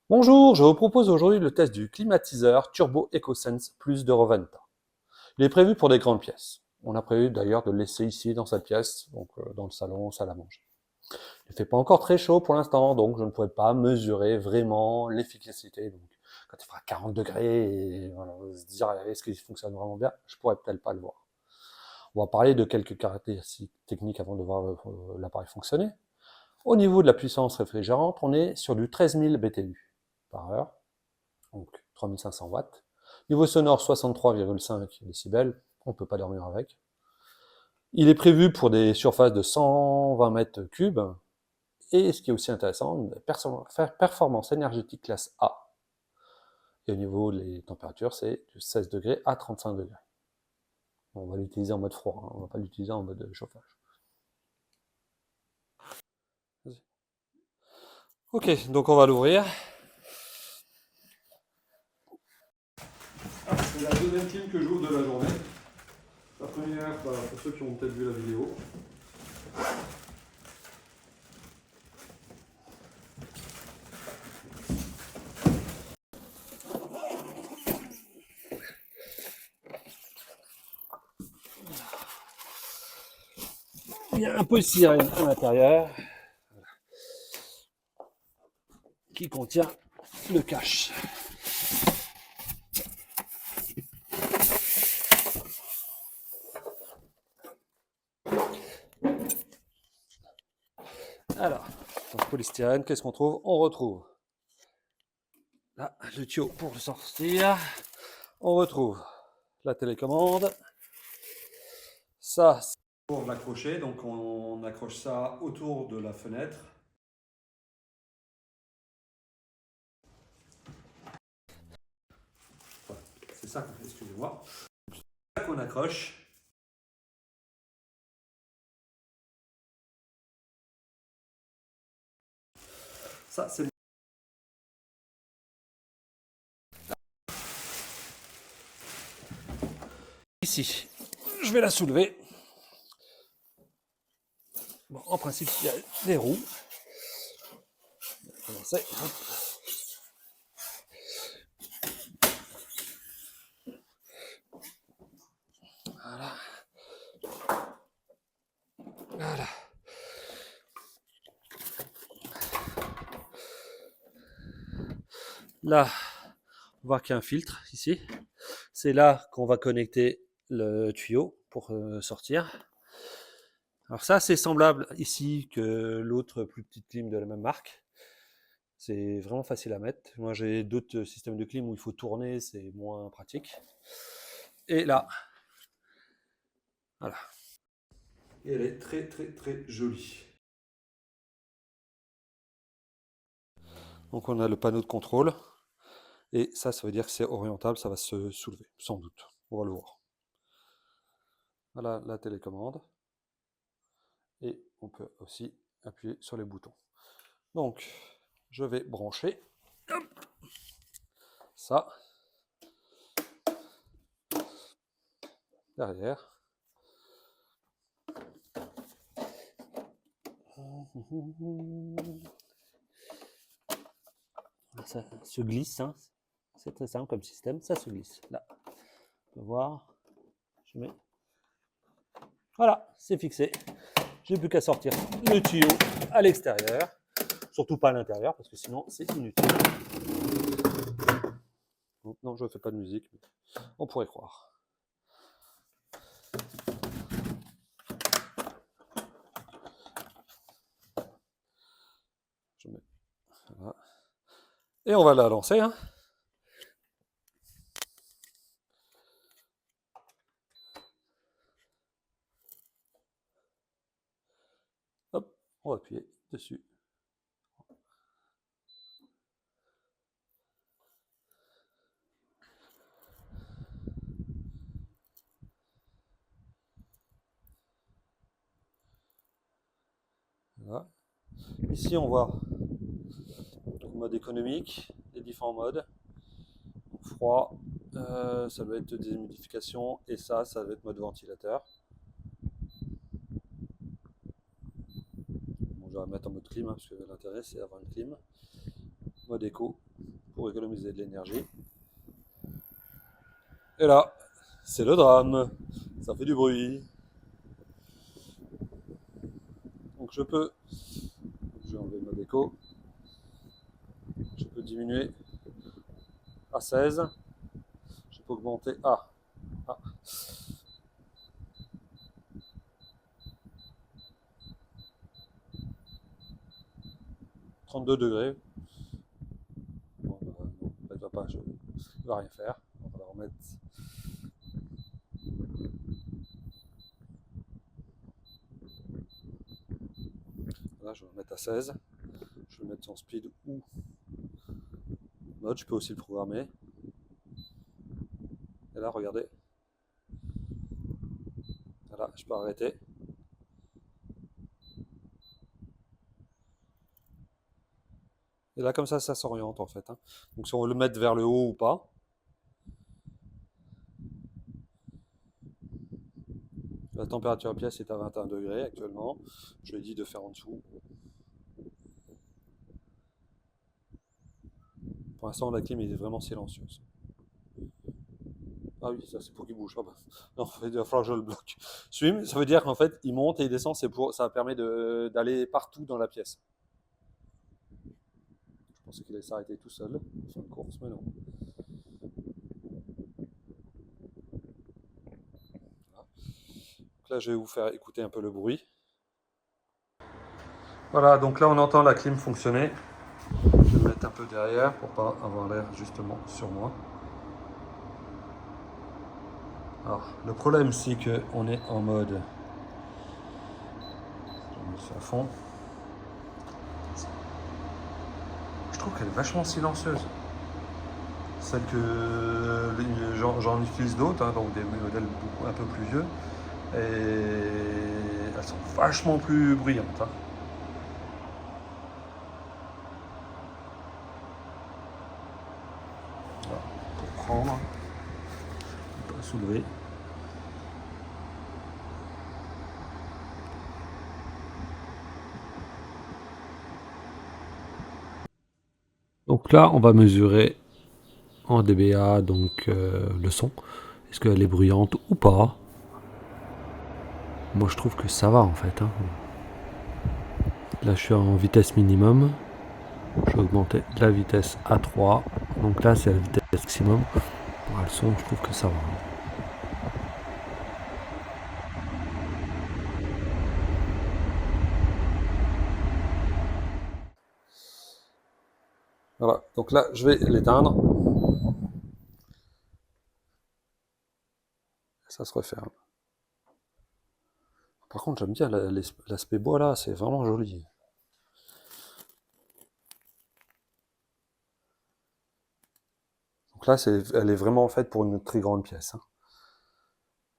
Bonjour, je vous propose aujourd'hui le test du climatiseur Turbo EcoSense Plus de Roventa. Il est prévu pour des grandes pièces. On a prévu d'ailleurs de le laisser ici dans cette pièce, donc dans le salon, salle à manger. Il ne fait pas encore très chaud pour l'instant, donc je ne pourrais pas mesurer vraiment l'efficacité. Donc, quand il fera 40 degrés, et voilà, on va se dire est-ce qu'il fonctionne vraiment bien, je pourrais peut-être pas le voir. On va parler de quelques caractéristiques techniques avant de voir l'appareil fonctionner. Au niveau de la puissance réfrigérante, on est sur du 13 000 BTU par heure, donc 3500 watts. Niveau sonore, 63,5 décibels, on ne peut pas dormir avec. Il est prévu pour des surfaces de 120 mètres cubes, et ce qui est aussi intéressant, une performance énergétique classe A. Et au niveau des températures, c'est de 16 degrés à 35 degrés. On va l'utiliser en mode froid, hein, on ne va pas l'utiliser en mode chauffage. Ok, donc on va l'ouvrir. C'est la deuxième clim que j'ouvre de la journée. La première, pour ceux qui ont peut-être vu la vidéo. Il y a un peu de sirène à l'intérieur qui contient le cache. Alors, dans le polystyrène, qu'est-ce qu'on trouve? On retrouve là le tuyau pour le sortir. On retrouve la télécommande. Ça, c'est pour l'accrocher. Donc, on accroche ça autour de la fenêtre. Voilà. C'est ça, excusez-moi. C'est ça qu'on accroche. Ça, c'est ici. Je vais la soulever. Bon, en principe, il y a des roues. On va commencer. Voilà. Voilà. Là, on va voir qu'il y a un filtre ici. C'est là qu'on va connecter le tuyau pour sortir. Alors ça, c'est semblable ici que l'autre plus petite clim de la même marque. C'est vraiment facile à mettre. Moi, j'ai d'autres systèmes de clim où il faut tourner, c'est moins pratique. Et là, voilà. Et elle est très très très jolie. Donc on a le panneau de contrôle. Et ça veut dire que c'est orientable, ça va se soulever, sans doute. On va le voir. Voilà la télécommande. Et on peut aussi appuyer sur les boutons. Donc, je vais brancher ça derrière. Ça se glisse, hein. C'est très simple comme système, ça se glisse. Là, on peut voir. Je mets. Voilà, c'est fixé. J'ai plus qu'à sortir le tuyau à l'extérieur. Surtout pas à l'intérieur, parce que sinon c'est inutile. Non, je ne fais pas de musique, mais on pourrait croire. Je mets. Voilà. Et on va la lancer. Hein. Hop, on va appuyer dessus. Voilà. Ici, on voit le mode économique, les différents modes. Froid, ça va être des humidifications, et ça va être mode ventilateur. Bon, je vais mettre en mode clim, hein, parce que l'intérêt c'est d'avoir une clim. Mode éco. pour économiser de l'énergie. Et là, c'est le drame. Ça fait du bruit. Donc je vais enlever le mode écho. Je peux diminuer à 16. Je peux augmenter à 32 degrés. Bon, non, elle va pas, il va rien faire. On va la remettre. Là, je vais la mettre à 16. Je vais mettre son speed ou mode. Je peux aussi le programmer. Et là, regardez. Voilà, je peux arrêter. Et là, comme ça s'oriente en fait. Donc, si on veut le mettre vers le haut ou pas. La température pièce est à 21 degrés actuellement. Je lui ai dit de faire en dessous. Pour l'instant, la clim est vraiment silencieuse. Ah oui, ça c'est pour qu'il bouge. Ah bah. Non, il va falloir que je le bloque. Swim, ça veut dire qu'en fait, il monte et il descend. Ça permet d'aller partout dans la pièce. Je pensais qu'il allait s'arrêter tout seul en fin de course, mais non. Voilà. Donc là, je vais vous faire écouter un peu le bruit. Voilà, donc là, on entend la clim fonctionner. Je vais me mettre un peu derrière pour pas avoir l'air justement sur moi. Alors, le problème, c'est qu'on est en mode. Je vais mettre ça à fond. Je trouve qu'elle est vachement silencieuse. Celle que j'en utilise d'autres, donc des modèles un peu plus vieux. Et elles sont vachement plus bruyantes. Voilà, pour prendre, pas soulever. Donc là, on va mesurer en dBA donc le son. Est-ce qu'elle est bruyante ou pas? Moi, je trouve que ça va en fait. Là, je suis en vitesse minimum. Je vais augmenter la vitesse à 3. Donc là, c'est la vitesse maximum. Pour le son, je trouve que ça va. Voilà, donc là, je vais l'éteindre. Ça se referme. Par contre, j'aime bien l'aspect bois là, c'est vraiment joli. Donc là, elle est vraiment faite pour une très grande pièce.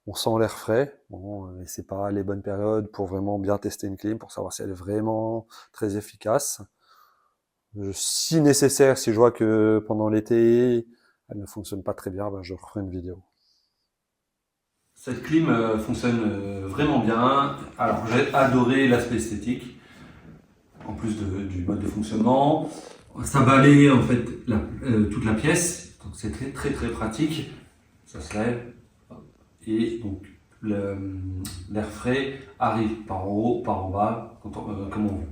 On sent l'air frais, bon, mais c'est pas les bonnes périodes pour vraiment bien tester une clim, pour savoir si elle est vraiment très efficace. Si nécessaire, si je vois que pendant l'été, elle ne fonctionne pas très bien, ben je referai une vidéo. Cette clim fonctionne vraiment bien. Alors j'ai adoré l'aspect esthétique, en plus du mode de fonctionnement. Ça balaye en fait toute la pièce, donc c'est très très très pratique. Ça se lève et donc l'air frais arrive par en haut, par en bas, comme on veut.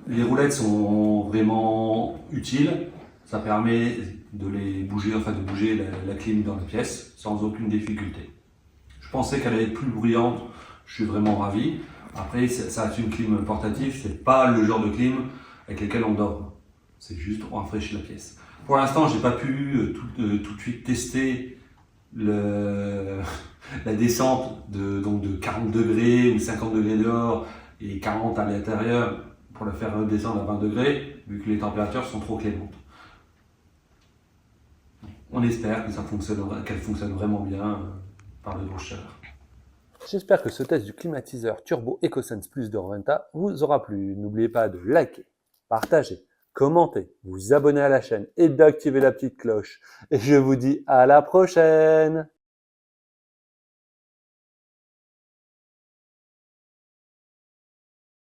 Les roulettes sont vraiment utiles. Ça permet de les bouger, enfin de bouger la clim dans la pièce sans aucune difficulté. Je pensais qu'elle allait être plus bruyante. Je suis vraiment ravi. Après, ça c'est une clim portative. C'est pas le genre de clim avec lequel on dort. C'est juste on rafraîchit la pièce. Pour l'instant, j'ai pas pu tout de suite tester la descente de 40 degrés ou 50 degrés dehors et 40 à l'intérieur pour la faire redescendre à 20 degrés, vu que les températures sont trop clémentes. On espère qu'elle fonctionne vraiment bien par le gros chaleur. J'espère que ce test du climatiseur Turbo EcoSense Plus de Roventa vous aura plu. N'oubliez pas de liker, partager, commenter, vous abonner à la chaîne et d'activer la petite cloche. Et je vous dis à la prochaine!